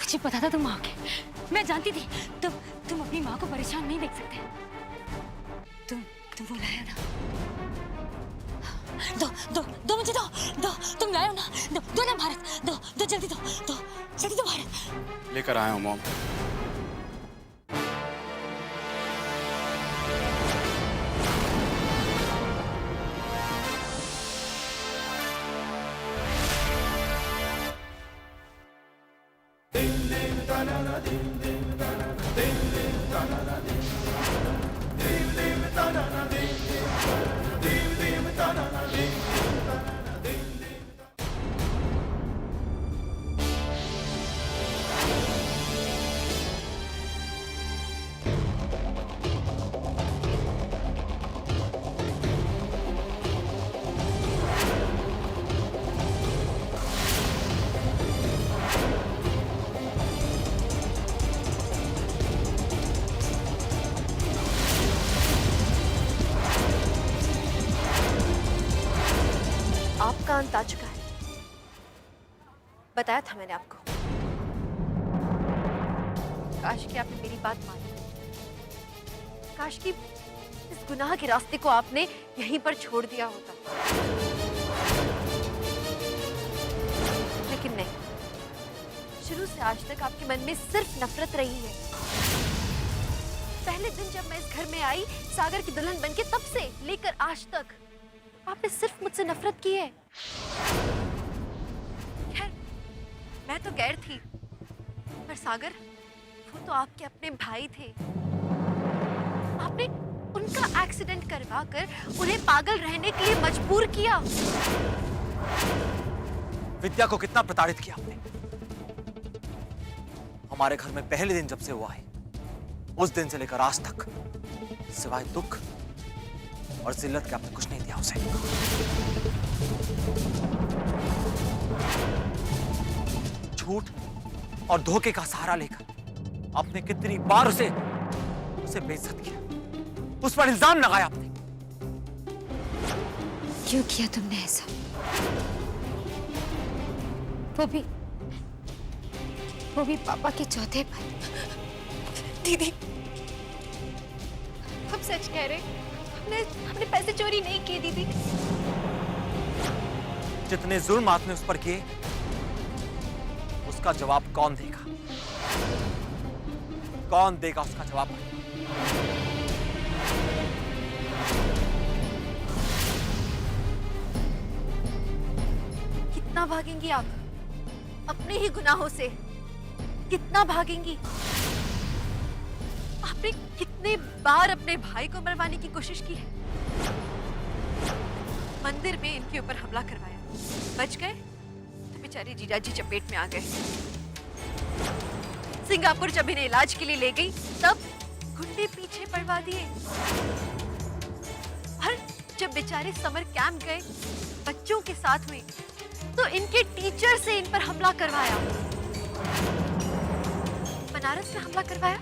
मुझे पता था तुम आओगे। मैं जानती थी तुम अपनी माँ को परेशान नहीं देख सकते। तुम वो लाया ना। दो मुझे दो तुम लायो ना। दो ना भारत, दो जल्दी जल्दी दो भारत। लेकर आया हूँ मॉम। आपका अंत आ चुका है, बताया था मैंने आपको। काश कि आपने मेरी बात मानी, काश कि इस गुनाह के रास्ते को आपने यहीं पर छोड़ दिया होता। लेकिन नहीं, शुरू से आज तक आपके मन में सिर्फ नफरत रही है। पहले दिन जब मैं इस घर में आई सागर की दुल्हन बनके, तब से लेकर आज तक आपने सिर्फ मुझसे नफरत की है। खैर, मैं तो गैर थी, पर सागर, वो तो आपके अपने भाई थे। आपने उनका एक्सीडेंट करवा कर उन्हें पागल रहने के लिए मजबूर किया। विद्या को कितना प्रताड़ित किया आपने। हमारे घर में पहले दिन जब से हुआ है, उस दिन से लेकर आज तक सिवाय दुख और जिल्लत के आपने कुछ नहीं दिया उसे। झूठ और धोखे का सहारा लेकर आपने कितनी बार उसे बेइज्जत किया, उस पर इल्जाम लगाया आपने। क्यों किया तुमने ऐसा? वो भी पापा के चौथे भाई। दीदी, हम सच कह रहे, हमने पैसे चोरी नहीं किए दीदी। जितने जुल्म आपने उस पर किए, उसका जवाब कौन देगा? कौन देगा उसका जवाब? कितना भागेंगी आप अपने ही गुनाहों से? कितना भागेंगी? आपने कितने बार अपने भाई को मरवाने की कोशिश की है? मंदिर में इनके ऊपर हमला करवाया, बच गए तो बेचारे जीजाजी चपेट में आ गए। सिंगापुर जब इन्हें इलाज के लिए ले गई, तब गुंडे पीछे पड़वा दिए। और जब बेचारे समर कैंप गए बच्चों के साथ हुए, तो इनके टीचर से इन पर हमला करवाया। बनारस में हमला करवाया।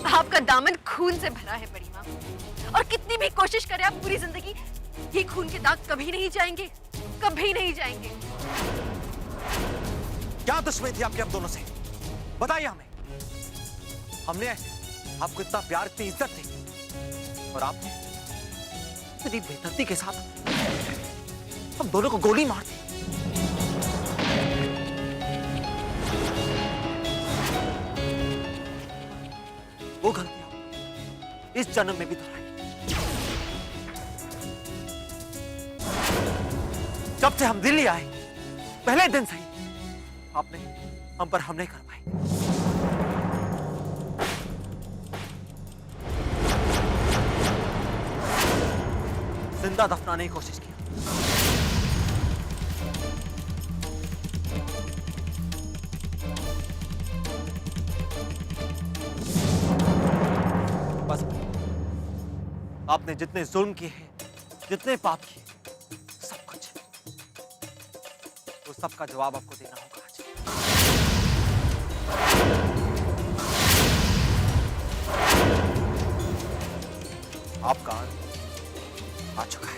आपका दामन खून से भरा है बड़ी माँ, और कितनी भी कोशिश करें आप पूरी जिंदगी, ये खून के दाग कभी नहीं जाएंगे, कभी नहीं जाएंगे। क्या दुश्मनी थी आपके हम दोनों से? बताइए हमें। हमने आपको इतना प्यार, इतनी इज्जत दी, और आपने इतनी बेदर्दी के साथ हम दोनों को गोली मार दी। वो गलती इस जन्म में भी दोहराई। जब से हम दिल्ली आए, पहले दिन से ही आपने हम पर हमले करवाए। जिंदा दफनाने की कोशिश की। बस आपने जितने जुल्म किए हैं, जितने पाप किए, सब कुछ, तो सबका जवाब आपको देना होगा आज। आपका अंत आ चुका है।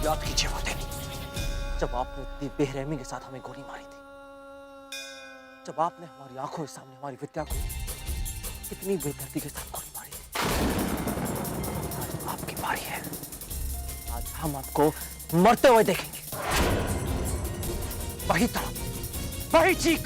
याद कीजिए वो दिन जब आपने इतनी बेरहमी के साथ हमें गोली मारी थी, जब आपने हमारी आंखों के सामने हमारी विद्या को कितनी बेदर्दी के साथ गोली मारी थी। आज आपकी बारी है। आज हम आपको मरते हुए देखेंगे। वही तड़प, वही चीख।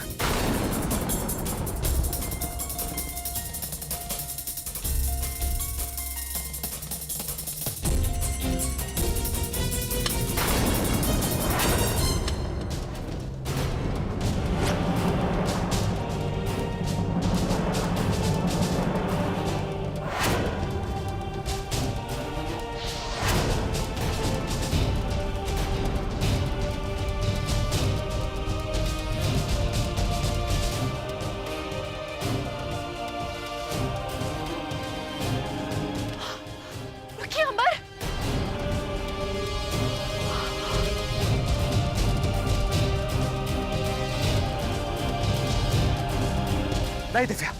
नहीं दिव्या,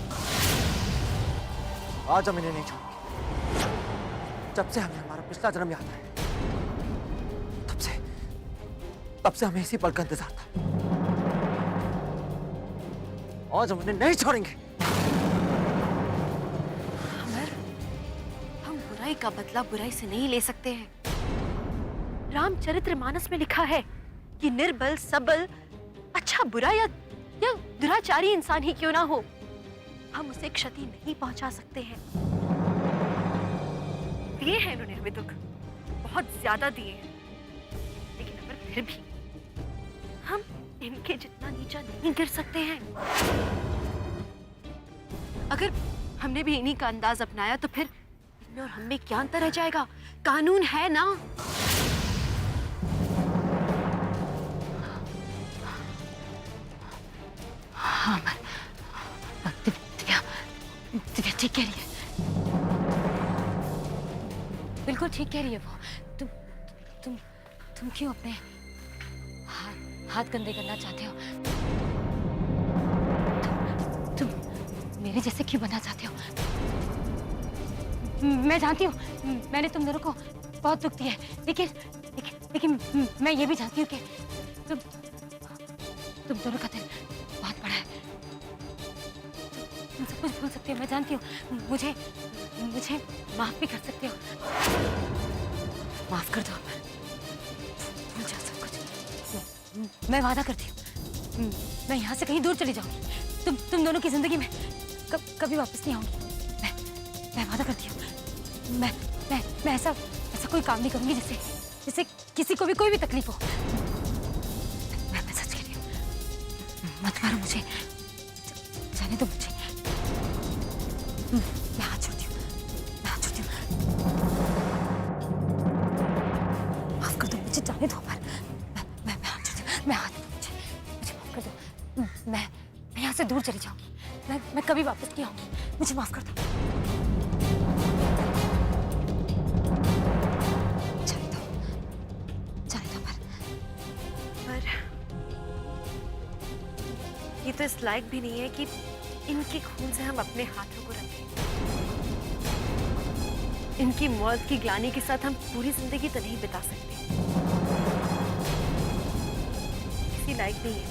आज हम इन्हें नहीं छोड़ेंगे। जब से हमें हमारा पिछला जन्म याद है, तब से हमें इसी पल का इंतजार था। आज हम इन्हें नहीं छोड़ेंगे। अमर, हम बुराई का बदला बुराई से नहीं ले सकते हैं। रामचरितमानस में लिखा है कि निर्बल सबल, अच्छा बुरा या दुराचारी इंसान ही क्यों ना हो, हम उसे क्षति नहीं पहुंचा सकते हैं। दिए हैं इन्होंने हमें दुख, बहुत ज्यादा दिए हैं, लेकिन अमर फिर भी हम इनके जितना नीचा नहीं गिर सकते हैं। अगर हमने भी इन्हीं का अंदाज अपनाया तो फिर इनमें और हम में क्या अंतर रह जाएगा? कानून है ना। हाँ दिव्या ठीक कह रही है, बिल्कुल ठीक कह रही है वो। तुम क्यों अपने हाथ गंदे करना चाहते हो? तुम मेरे जैसे क्यों बनना चाहते हो? मैं जानती हूँ मैंने तुम दोनों को बहुत दुख दिया है, लेकिन मैं ये भी जानती हूँ कि तुम दोनों का दिल बहुत बड़ा है। तुम सब कुछ भूल सकते हो, मैं जानती हूँ। मुझे माफ भी कर सकते हो। माफ कर दो, भूल जाओ सब कुछ। मैं वादा करती हूँ मैं यहाँ से कहीं दूर चली जाऊंगी। तुम दोनों की जिंदगी में कभी वापस नहीं आऊंगी। मैं वादा करती हूँ। मैं ऐसा कोई काम नहीं करूंगी जिससे किसी को भी कोई भी तकलीफ हो। मैं सच कह रही हूँ। मत मारो मुझे, जाने दो मुझे। मैं हाथ छोड़ती हूँ, माफ कर दो मुझे, जाने दो। पर मैं हाथ छोड़ती हूँ, मुझे माफ कर दो। मैं यहाँ से दूर चली जाऊंगी। मैं कभी वापस नहीं आऊंगी। मुझे माफ कर दो। ये तो इस लायक भी नहीं है कि इनके खून से हम अपने हाथों को रखें। इनकी मौत की ग्लानि के साथ हम पूरी जिंदगी तो नहीं बिता सकते। इसी लायक नहीं है।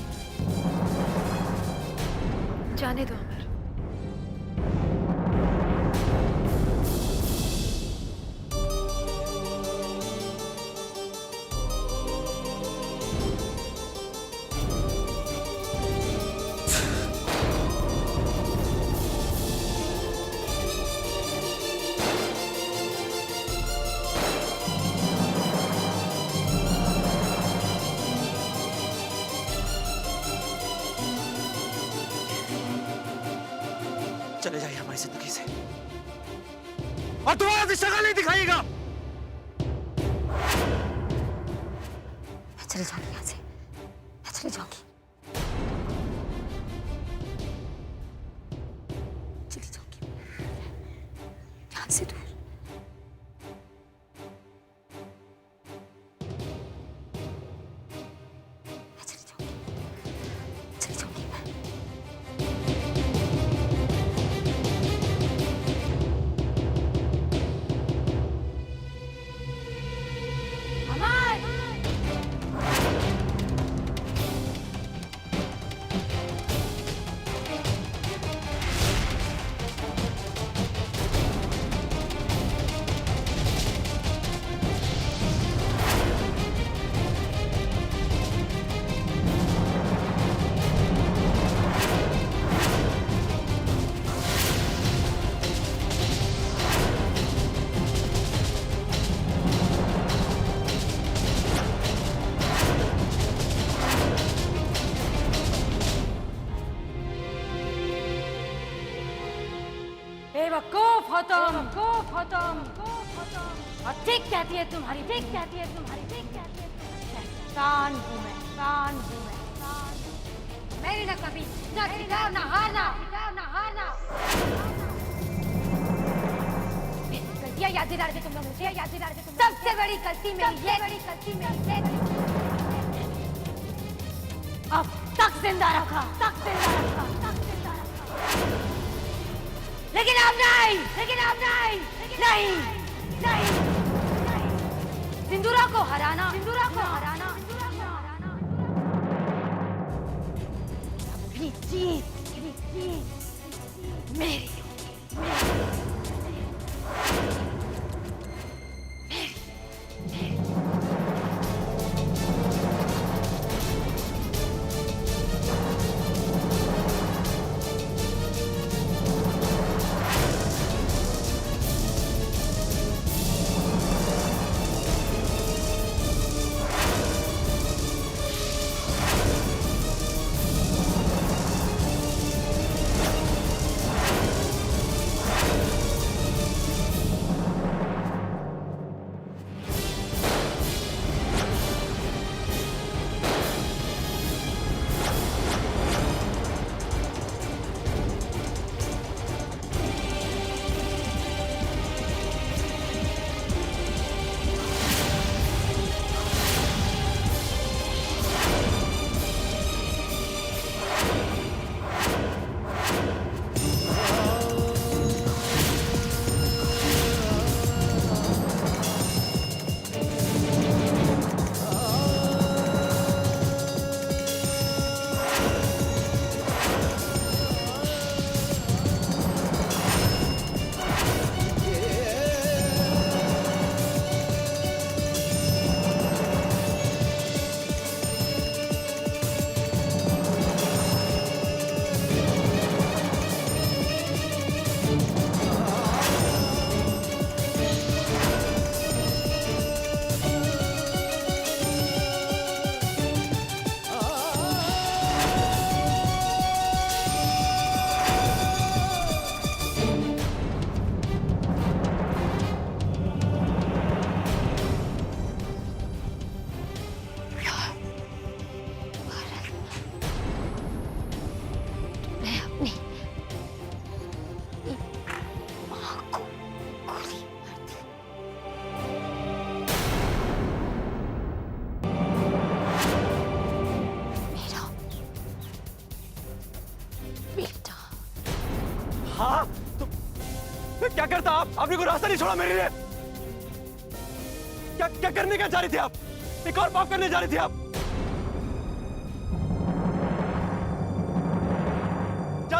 जाने दो अमर। चले जाइए हमारी जिंदगी से और दोबारा से शक्ल नहीं दिखाइएगा। मैं चली जाऊंगी यहाँ से, मैं चली जाऊंगी, चली जाऊंगी यहाँ से दूर। मैं चली जाऊंगी मैं। बेवकूफ हो तुम, और ठीक कहती है तुम्हारी, शैतान हूँ मैं, मेरी ना कभी ना जीता ना हारना। गलतियाँ याद दिला रहे थे तुम लोग मुझे, सबसे बड़ी गलती मेरी ये अब तक जिंदा रखा। लेकिन अब नहीं, सिंदूरा को हराना अपनी जीत मेरी। हाँ तो क्या करता आप? आपने कोई रास्ता नहीं छोड़ा मेरे लिए? क्या क्या करने क्या जा रही थी आप? एक और पाप करने जा रही थी आप?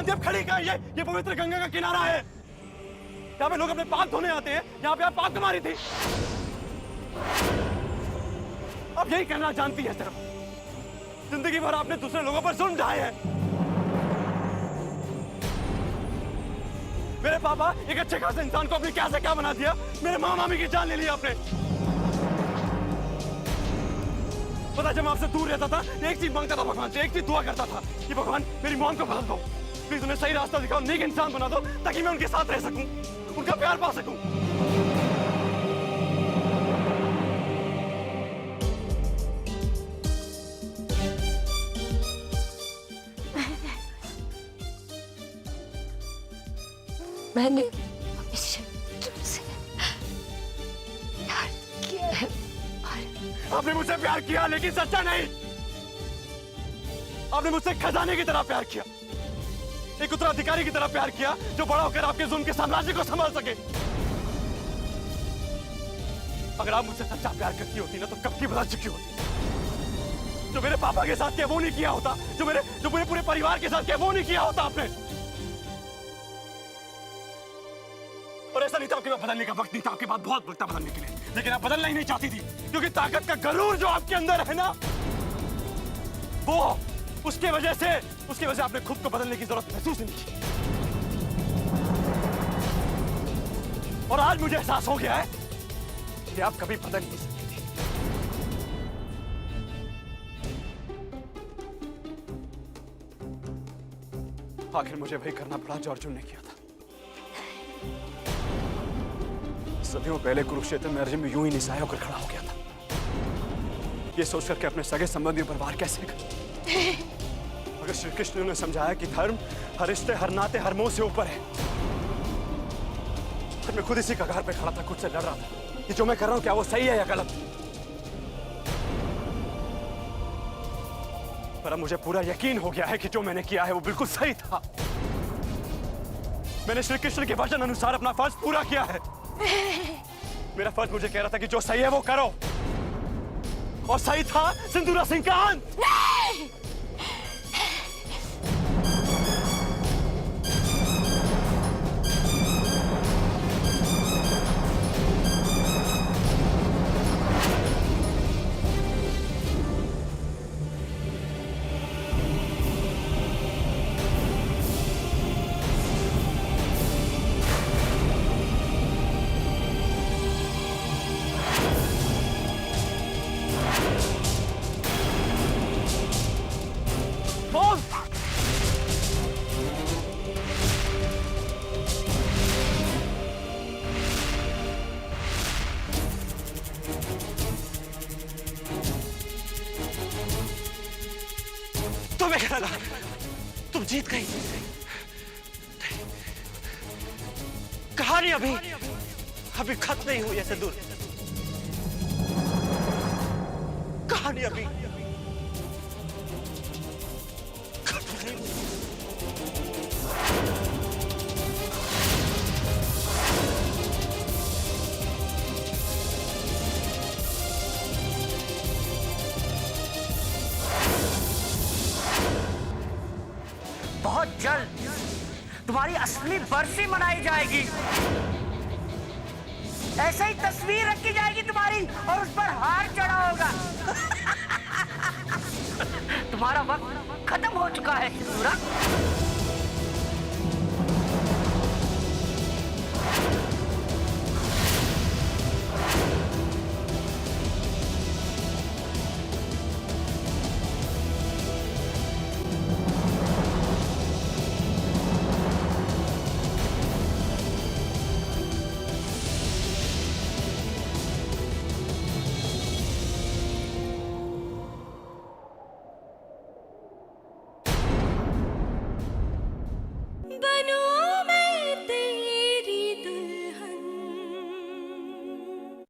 जानती है अब खड़ी कहाँ है? ये पवित्र गंगा का किनारा है। यहाँ पे लोग अपने पाप धोने आते हैं। यहाँ पे आप पाप तुम्हारी थी। अब यही करना जानती है सिर्फ। जिंदगी भर आपने दूसरे लोगों पर जुल्म ढाए हैं। मेरे पापा एक अच्छे खासे इंसान को अपनी क्या से क्या बना दिया। मेरे माँ मामी की जान ले ली आपने। पता जब मैं आपसे दूर रहता था एक चीज मांगता था भगवान से, एक चीज दुआ करता था कि भगवान मेरी मौत को बदल दो, प्लीज उन्हें सही रास्ता दिखाओ, नेक इंसान बना दो ताकि मैं उनके साथ रह सकूं, उनका प्यार पा सकूं। मैंने हमेशा तुमसे प्यार किया है। आपने मुझसे प्यार किया लेकिन सच्चा नहीं। आपने मुझसे खजाने की तरह प्यार किया, एक उत्तराधिकारी की तरह प्यार किया जो बड़ा होकर आपके जुल्म के साम्राज्य को संभाल सके। अगर आप मुझसे सच्चा प्यार करती होती ना तो कब की बदल चुकी होती। जो मेरे पापा के साथ किया वो नहीं किया होता, जो मेरे पूरे परिवार के साथ किया वो नहीं किया होता आपने। और ऐसा नहीं था आपके पास बदलने का वक्त नहीं था, आपके पास बहुत वक्त था बदलने के लिए, लेकिन आप बदलना ही नहीं चाहती थी क्योंकि ताकत का गरूर जो आपके अंदर है ना, वो उसके वजह से आपने खुद को बदलने की जरूरत महसूस नहीं की। और आज मुझे एहसास हो गया है कि आप कभी बदल नहीं सकती थी। आखिर मुझे वही करना पड़ा जो अर्जुन ने किया था। सदियों पहले कुरुक्षेत्र में अर्जुन यूं ही निशाया होकर खड़ा हो गया था, ये सोचकर के अपने सगे संबंधियों पर वार कैसे कर। मगर श्री कृष्ण ने समझाया कि धर्म हर रिश्ते, हर नाते, हर मोह से ऊपर है। और मैं खुद इसी कगार पे खड़ा था, खुद से लड़ रहा था कि जो मैं कर रहा हूं क्या वो सही है या गलत। पर अब मुझे पूरा यकीन हो गया है कि जो मैंने किया है वो बिल्कुल सही था। मैंने श्री कृष्ण के वचन अनुसार अपना फर्ज पूरा किया है। मेरा फर्ज मुझे कह रहा था कि जो सही है वो करो, और सही था सिंदूरा सिंह का अंत। तुम जीत गई। कहानी अभी खत्म नहीं हुई है सिंदूर। कहानी अभी खत्म नहीं हुई। बहुत जल्द तुम्हारी असली बरसी मनाई जाएगी। ऐसे ही तस्वीर रखी जाएगी तुम्हारी और उस पर हार चढ़ा होगा। तुम्हारा वक्त खत्म हो चुका है सिंदूरा।